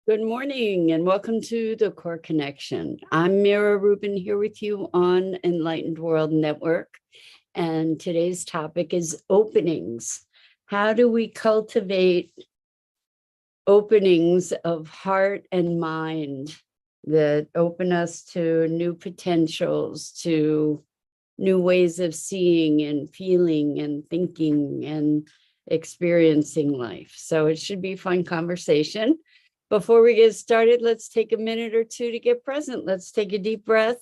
Good morning and welcome to the Core Connection. I'm Mira Rubin here with you on Enlightened World Network. And today's topic is openings. How do we cultivate openings of heart and mind that open us to new potentials, to new ways of seeing and feeling and thinking and experiencing life? So it should be a fun conversation. Before we get started, let's take a minute or two to get present. Let's take a deep breath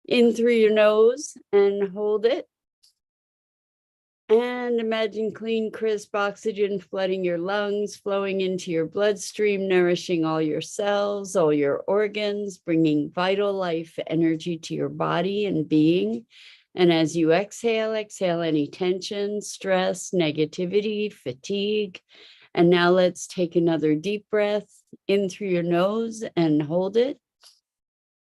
in through your nose and hold it. And imagine clean, crisp oxygen flooding your lungs, flowing into your bloodstream, nourishing all your cells, all your organs, bringing vital life energy to your body and being. And as you exhale any tension, stress, negativity, fatigue. And now let's take another deep breath in through your nose and hold it.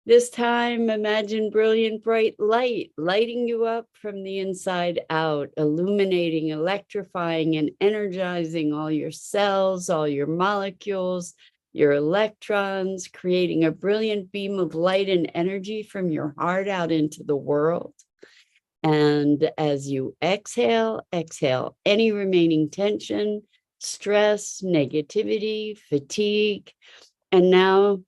This time, imagine brilliant, bright light lighting you up from the inside out, illuminating, electrifying, and energizing all your cells, all your molecules, your electrons, creating a brilliant beam of light and energy from your heart out into the world. And as you exhale any remaining tension, stress, negativity, fatigue. And now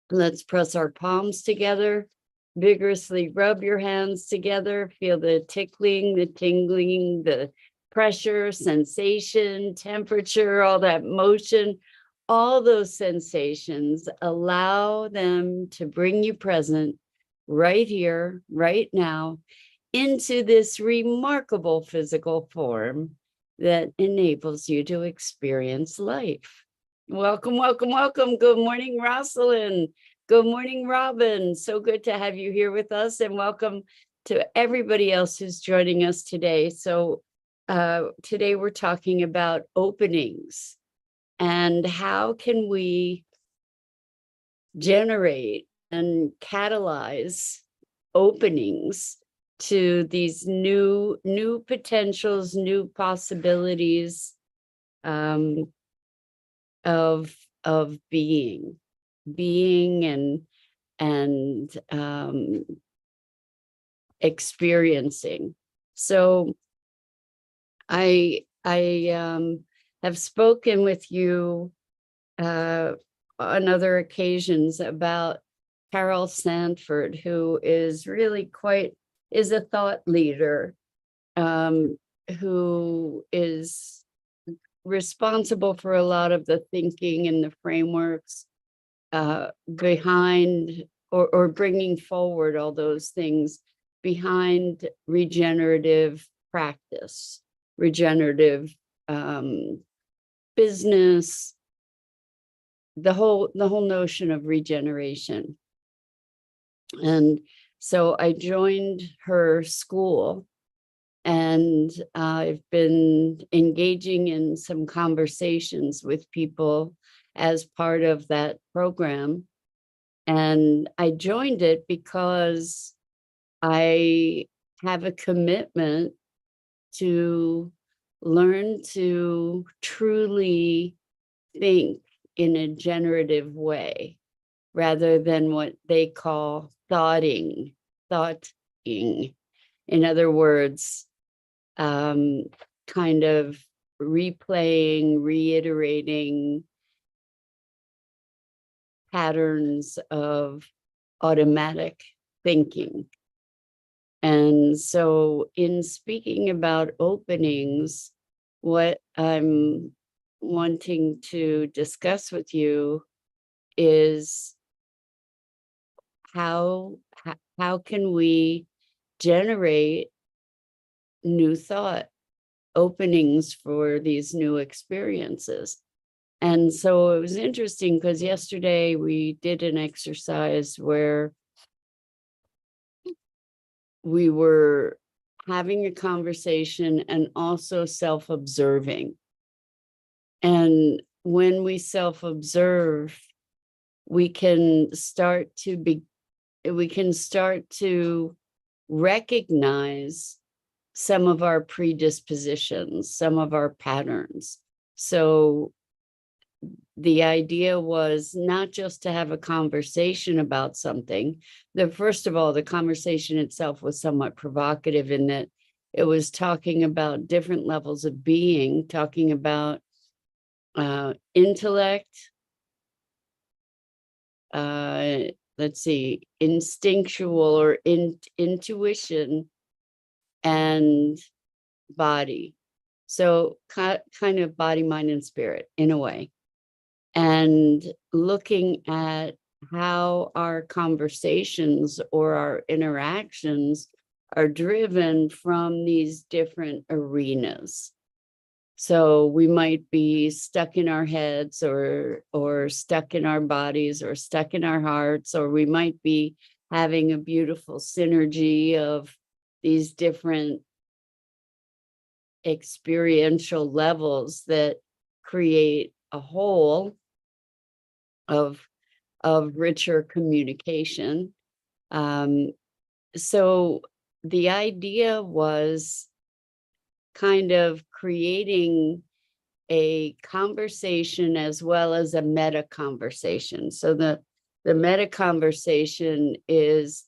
let's press our palms together, vigorously rub your hands together, feel the tickling, the tingling, the pressure, sensation, temperature, all that motion, all those sensations, allow them to bring you present right here, right now, into this remarkable physical form that enables you to experience life. Welcome, welcome, welcome. Good morning, Rosalind. Good morning, Robin. So good to have you here with us, and welcome to everybody else who's joining us today. So today we're talking about openings and how can we generate and catalyze openings to these new potentials, new possibilities of being and experiencing. So I have spoken with you on other occasions about Carol Sanford, who is really is a thought leader, who is responsible for a lot of the thinking and the frameworks behind or bringing forward all those things behind regenerative practice, regenerative business, the whole notion of regeneration. And so I joined her school, and I've been engaging in some conversations with people as part of that program. And I joined it because I have a commitment to learn to truly think in a generative way, rather than what they call thoughting. In other words, kind of replaying, reiterating patterns of automatic thinking. And so in speaking about openings, what I'm wanting to discuss with you is how can we generate new thought openings for these new experiences. And so it was interesting because yesterday we did an exercise where we were having a conversation and also self-observing. And when we self-observe, we can start to recognize some of our predispositions, some of our patterns. So the idea was not just to have a conversation about something. First of all, the conversation itself was somewhat provocative in that it was talking about different levels of being, talking about intellect, let's see, instinctual or intuition, and body. So kind of body, mind, and spirit in a way. And looking at how our conversations or our interactions are driven from these different arenas. So we might be stuck in our heads or stuck in our bodies or stuck in our hearts, or we might be having a beautiful synergy of these different experiential levels that create a whole of richer communication. So the idea was kind of creating a conversation as well as a meta conversation. So the meta conversation is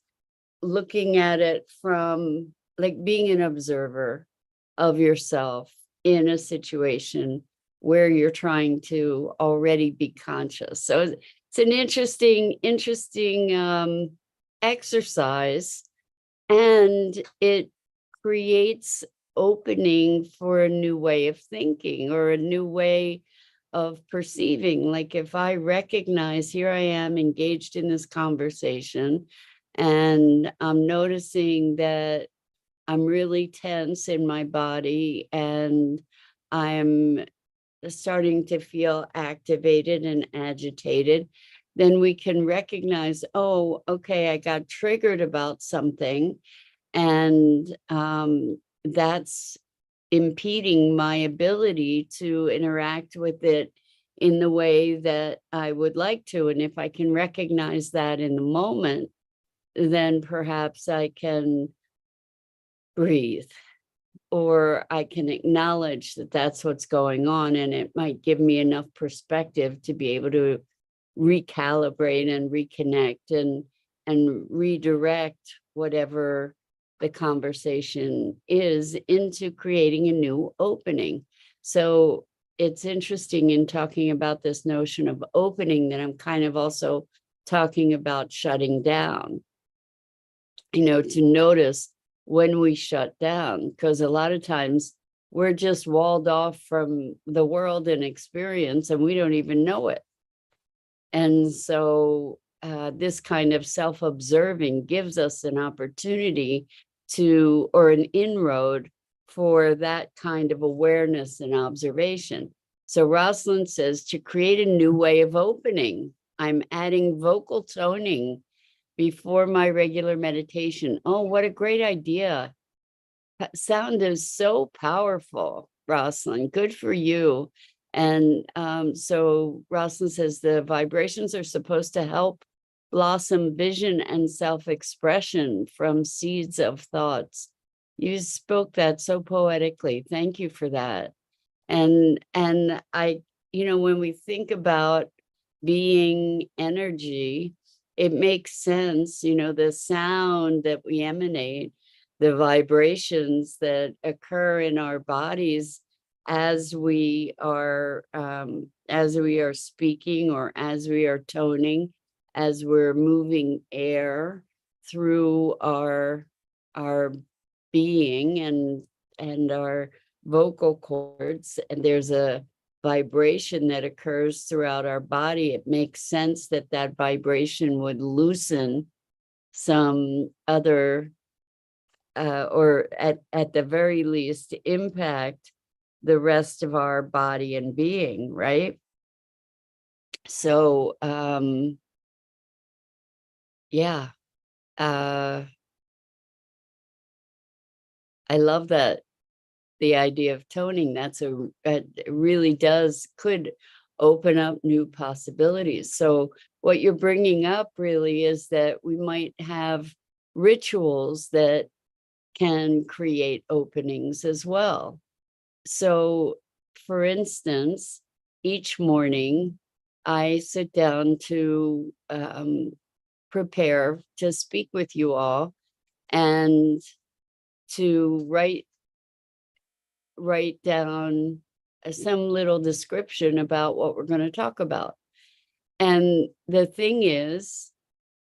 looking at it from like being an observer of yourself in a situation where you're trying to already be conscious. So it's an interesting exercise, and it creates opening for a new way of thinking or a new way of perceiving. Like if I recognize here I am engaged in this conversation and I'm noticing that I'm really tense in my body and I'm starting to feel activated and agitated, then we can recognize, oh, okay, I got triggered about something, and that's impeding my ability to interact with it in the way that I would like to. And if I can recognize that in the moment, then perhaps I can breathe, or I can acknowledge that that's what's going on, and it might give me enough perspective to be able to recalibrate and reconnect and redirect whatever the conversation is into creating a new opening. So it's interesting in talking about this notion of opening that I'm kind of also talking about shutting down, to notice when we shut down, because a lot of times we're just walled off from the world and experience and we don't even know it. And so this kind of self-observing gives us an opportunity to, or an inroad for that kind of awareness and observation. So Rosalind says, to create a new way of opening, I'm adding vocal toning before my regular meditation. Oh, what a great idea. Sound is so powerful, Rosalind. Good for you. And so Rosalind says the vibrations are supposed to help blossom vision and self-expression from seeds of thoughts. You spoke that so poetically. Thank you for that. And I, when we think about being energy, it makes sense, the sound that we emanate, the vibrations that occur in our bodies as we are speaking, or as we are toning, as we're moving air through our being and our vocal cords, and there's a vibration that occurs throughout our body. It makes sense that that vibration would loosen some other or at the very least impact the rest of our body and being, right? So yeah, I love that, the idea of toning. It really could open up new possibilities. So what you're bringing up really is that we might have rituals that can create openings as well. So for instance, each morning I sit down to prepare to speak with you all and to write down some little description about what we're going to talk about. And the thing is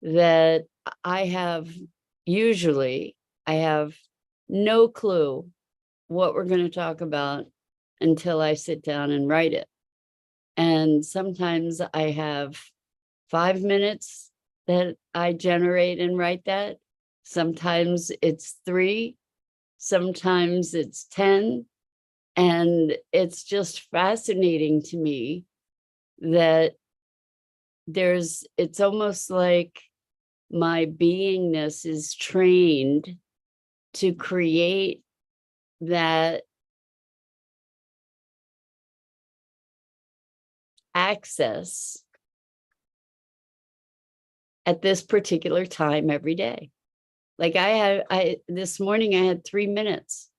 that I have I have no clue what we're going to talk about until I sit down and write it. And sometimes I have 5 minutes that I generate and write that. Sometimes it's 3, sometimes it's 10. And it's just fascinating to me that it's almost like my beingness is trained to create that access at this particular time every day. Like this morning I had 3 minutes,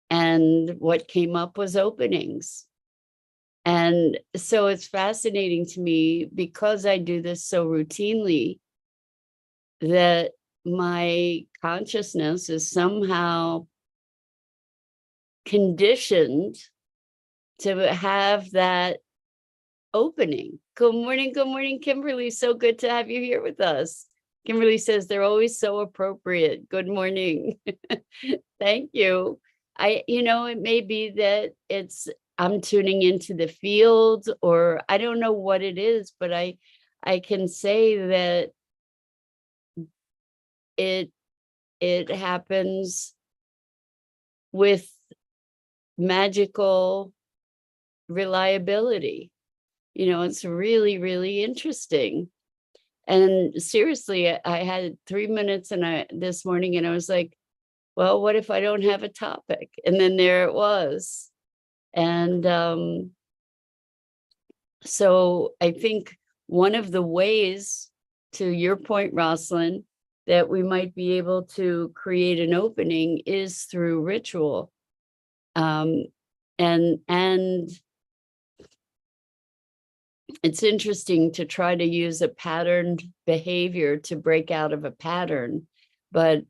and what came up was openings. And so it's fascinating to me, because I do this so routinely, that my consciousness is somehow conditioned to have that opening. Good morning, Kimberly. So good to have you here with us. Kimberly says they're always so appropriate. Good morning. Thank you. It may be that I'm tuning into the field, or I don't know what it is, but I can say that it happens with magical reliability. It's really, really interesting. And seriously, I had 3 minutes this morning, and I was like, well, what if I don't have a topic? And then there it was. And so I think one of the ways, to your point, Rosalind, that we might be able to create an opening is through ritual. And it's interesting to try to use a patterned behavior to break out of a pattern. But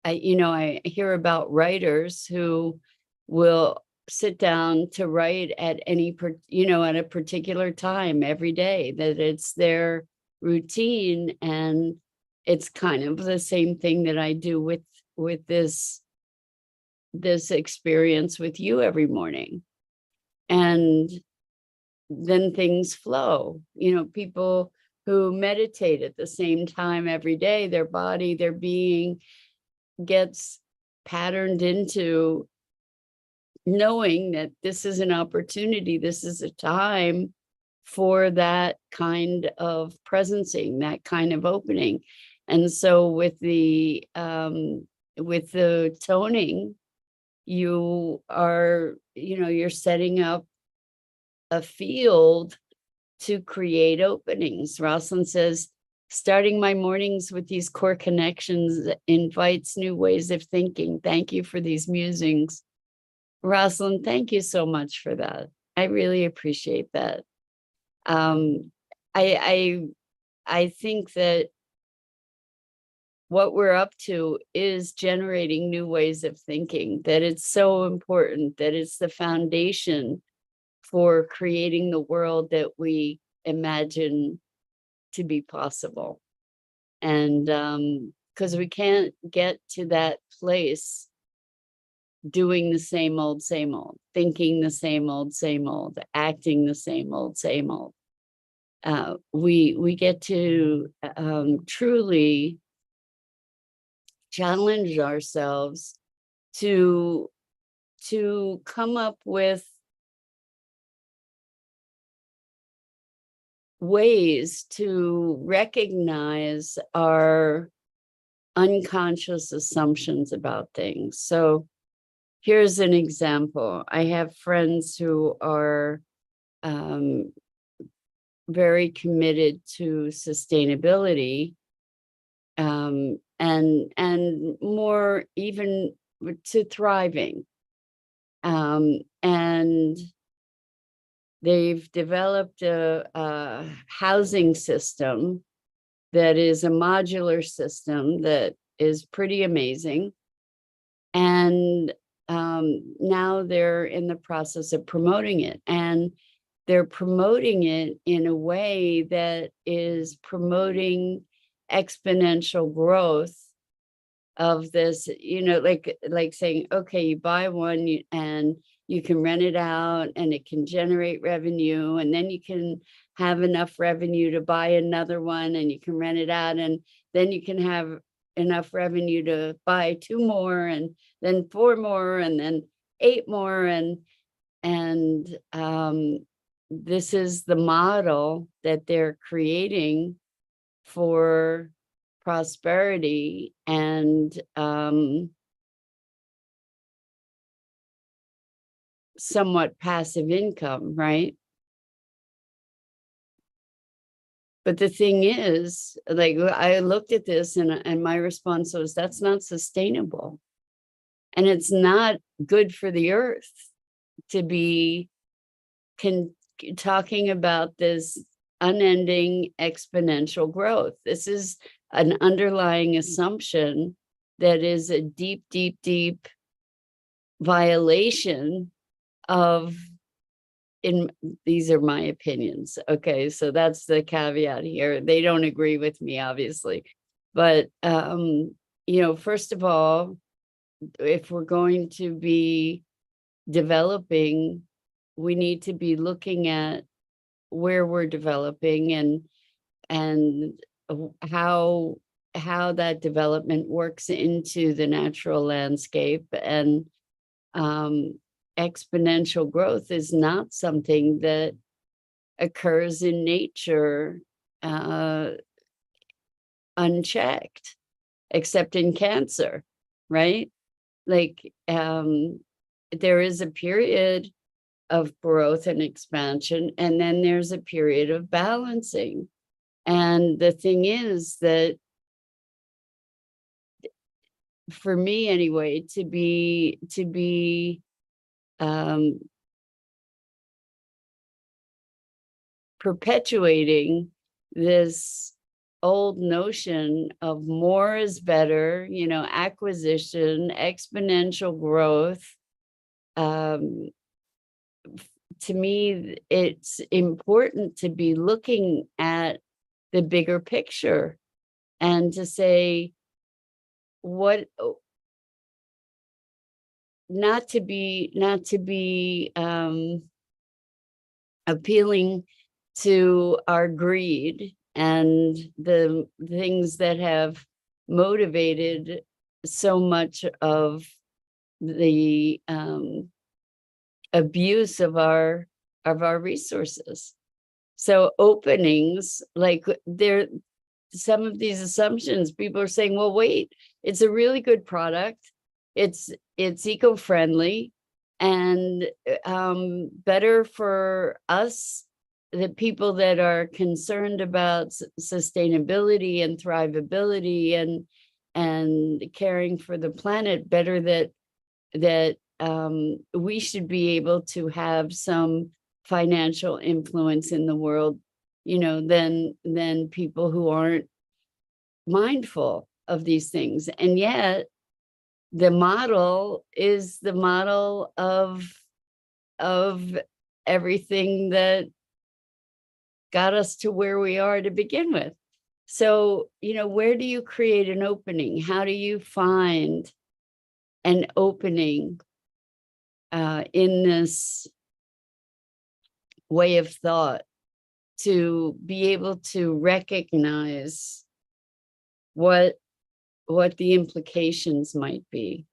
I hear about writers who will sit down to write at at a particular time every day, that it's their routine. And it's kind of the same thing that I do with this experience with you every morning. And then things flow. People who meditate at the same time every day, their body, their being gets patterned into knowing that this is an opportunity, this is a time for that kind of presencing, that kind of opening. And so with the toning, you're setting up a field to create openings. Rosalind says, starting my mornings with these core connections invites new ways of thinking. Thank you for these musings. Rosalind, thank you so much for that. I really appreciate that. I think that what we're up to is generating new ways of thinking, that it's so important, that it's the foundation for creating the world that we imagine to be possible. And because we can't get to that place doing the same old, thinking the same old, acting the same old. We get to truly challenge ourselves to come up with ways to recognize our unconscious assumptions about things. So here's an example. I have friends who are very committed to sustainability, and more even to thriving. And they've developed a housing system that is a modular system that is pretty amazing. And now they're in the process of promoting it. And they're promoting it in a way that is promoting exponential growth of this, like saying, okay, you buy one and you can rent it out and it can generate revenue, and then you can have enough revenue to buy another one and you can rent it out, and then you can have enough revenue to buy 2 more, and then 4 more, and then 8 more. And this is the model that they're creating for prosperity and somewhat passive income, right? But the thing is, like, I looked at this and my response was, that's not sustainable. And it's not good for the earth to be talking about this unending exponential growth. This is an underlying assumption that is a deep, deep, deep violation of, these are my opinions. Okay, so that's the caveat here. They don't agree with me, obviously. But first of all, if we're going to be developing, we need to be looking at where we're developing and how that development works into the natural landscape. And exponential growth is not something that occurs in nature unchecked, except in cancer, right? Like there is a period of growth and expansion, and then there's a period of balancing. And the thing is that, for me anyway, to be perpetuating this old notion of more is better, acquisition, exponential growth. To me, it's important to be looking at the bigger picture and to say, not to be appealing to our greed and the things that have motivated so much of the abuse of our resources. So openings, like some of these assumptions, people are saying, well, wait, it's a really good product. It's eco-friendly and better for us, the people that are concerned about sustainability and thrivability and caring for the planet, better that we should be able to have some financial influence in the world, than people who aren't mindful of these things. And yet the model is the model of everything that got us to where we are to begin with. So, where do you create an opening? How do you find an opening in this way of thought to be able to recognize what the implications might be?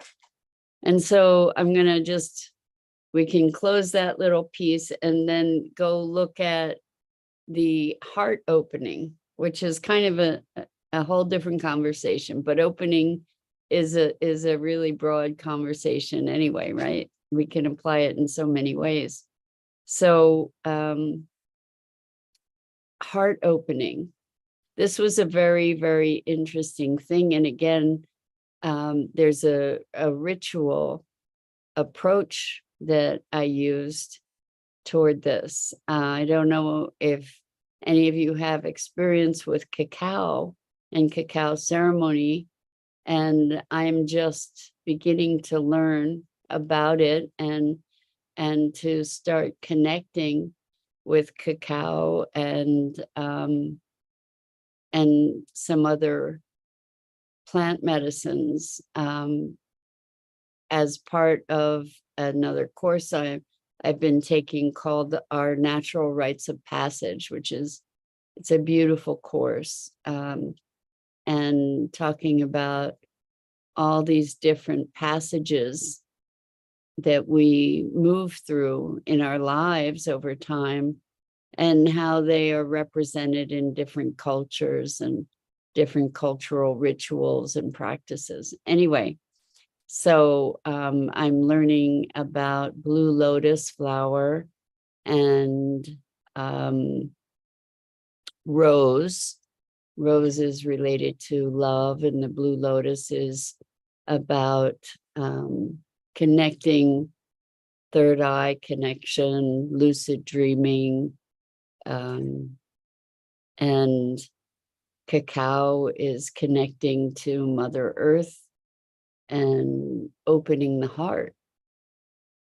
And so I'm going to we can close that little piece and then go look at the heart opening, which is kind of a whole different conversation, but opening is a really broad conversation anyway, right? We can apply it in so many ways. So heart opening, this was a very, very interesting thing. And again, there's a ritual approach that I used toward this. I don't know if any of you have experience with cacao and cacao ceremony, and I'm just beginning to learn about it and to start connecting with cacao and some other plant medicines as part of another course I've been taking called Our Natural Rites of Passage, which is, it's a beautiful course, and talking about all these different passages that we move through in our lives over time and how they are represented in different cultures and different cultural rituals and practices. Anyway, so I'm learning about blue lotus flower and rose. Rose is related to love, and the blue lotus is about connecting, third eye connection, lucid dreaming, and cacao is connecting to Mother Earth and opening the heart.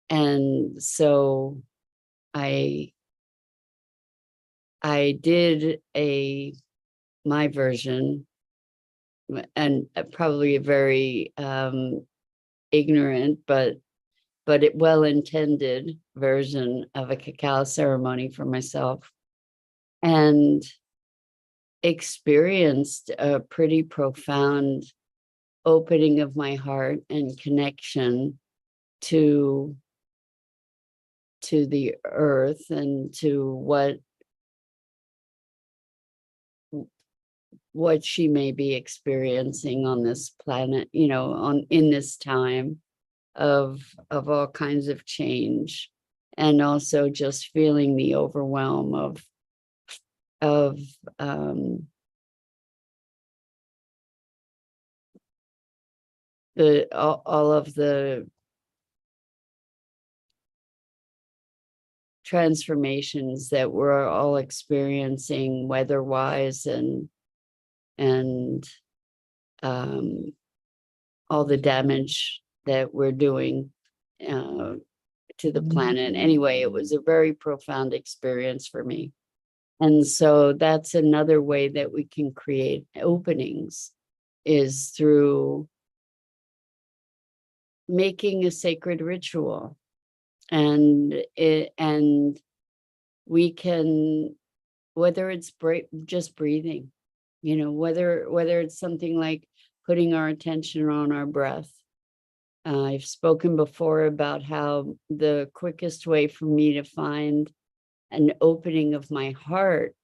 And so I did my version, and probably a very ignorant but it well-intended version of a cacao ceremony for myself, and experienced a pretty profound opening of my heart and connection to the earth and to what she may be experiencing on this planet, you know, in this time of all kinds of change, and also just feeling the overwhelm of all of the transformations that we're all experiencing weather-wise, and all the damage that we're doing to the planet. Anyway, it was a very profound experience for me. And so that's another way that we can create openings, is through making a sacred ritual. And we can, whether it's just breathing, you know, whether it's something like putting our attention on our breath. I've spoken before about how the quickest way for me to find an opening of my heart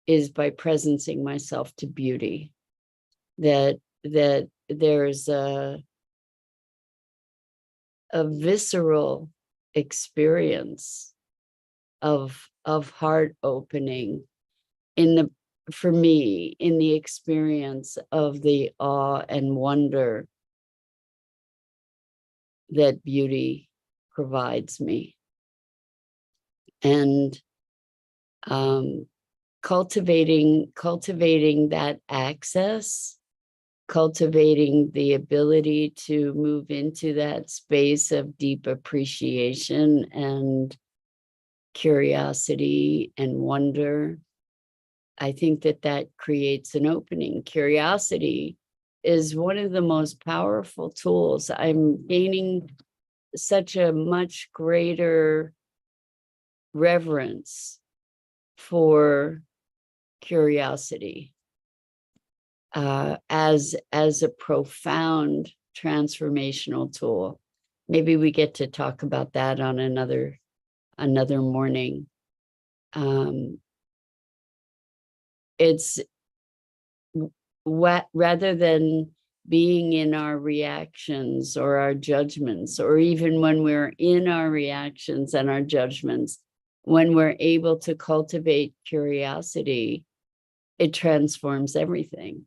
is by presencing myself to beauty. That there's a visceral experience of heart opening for me, in the experience of the awe and wonder that beauty provides me. And cultivating that access, cultivating the ability to move into that space of deep appreciation and curiosity and wonder. I think that creates an opening. Curiosity is one of the most powerful tools. I'm gaining such a much greater reverence for curiosity as a profound transformational tool. Maybe we get to talk about that on another morning. It's rather than being in our reactions or our judgments, or even when we're in our reactions and our judgments, when we're able to cultivate curiosity, it transforms everything.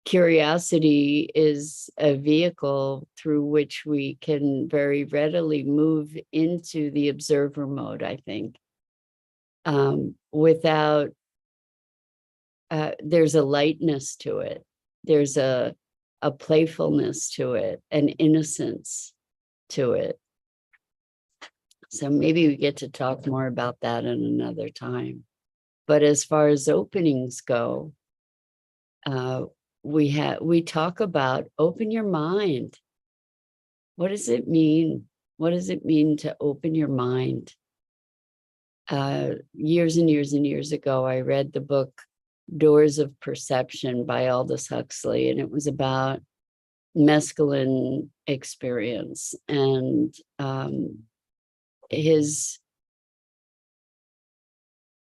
curiosity is a vehicle through which we can very readily move into the observer mode, I think. Without, there's a lightness to it. There's a playfulness to it, an innocence to it. So maybe we get to talk more about that in another time. But as far as openings go, we talk about open your mind. What does it mean? What does it mean to open your mind? Years and years and years ago, I read the book Doors of Perception by Aldous Huxley, and it was about mescaline experience and his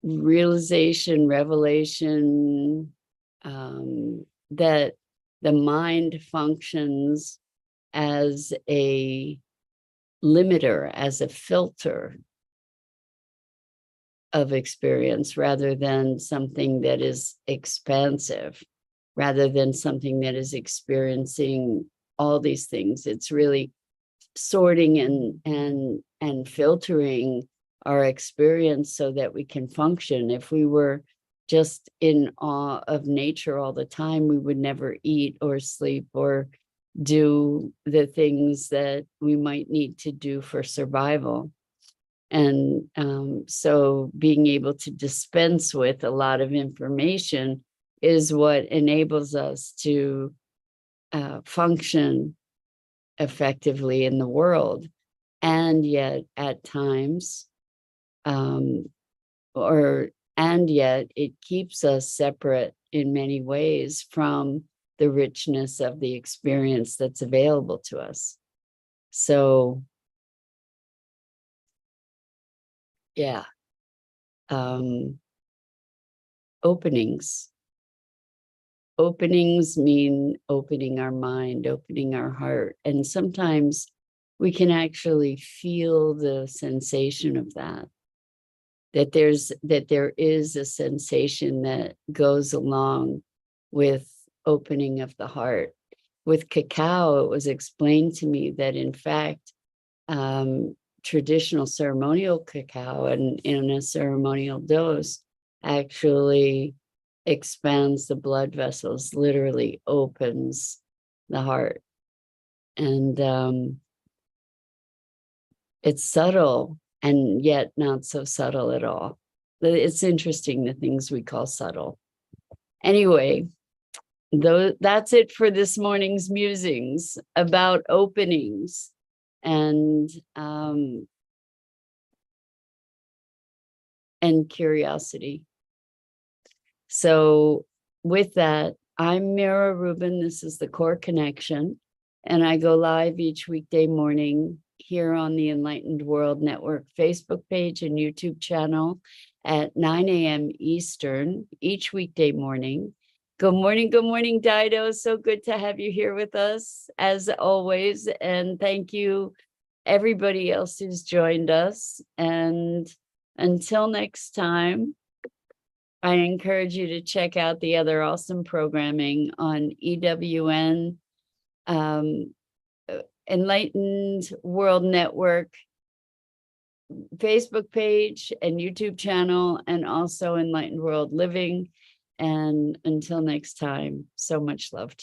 revelation that the mind functions as a limiter, as a filter of experience, rather than something that is expansive, rather than something that is experiencing all these things. It's really sorting and filtering our experience so that we can function. If we were just in awe of nature all the time, we would never eat or sleep or do the things that we might need to do for survival. And so being able to dispense with a lot of information is what enables us to function effectively in the world. And yet at times, and yet it keeps us separate in many ways from the richness of the experience that's available to us. So, yeah, openings. Openings mean opening our mind, opening our heart. And sometimes we can actually feel the sensation of that. That there is a sensation that goes along with opening of the heart. With cacao, it was explained to me that in fact, traditional ceremonial cacao and in a ceremonial dose actually expands the blood vessels, literally opens the heart. And it's subtle and yet not so subtle at all. It's interesting, the things we call subtle. Anyway, that's it for this morning's musings about openings and curiosity. So with that, I'm Mira Rubin. This is the Core Connection, and I go live each weekday morning here on the Enlightened World Network Facebook page and YouTube channel at 9 a.m. Eastern each weekday morning. Good morning, Dido. So good to have you here with us, as always. And thank you, everybody else who's joined us. And until next time, I encourage you to check out the other awesome programming on EWN, Enlightened World Network Facebook page and YouTube channel, and also Enlightened World Living. And until next time, so much love to you.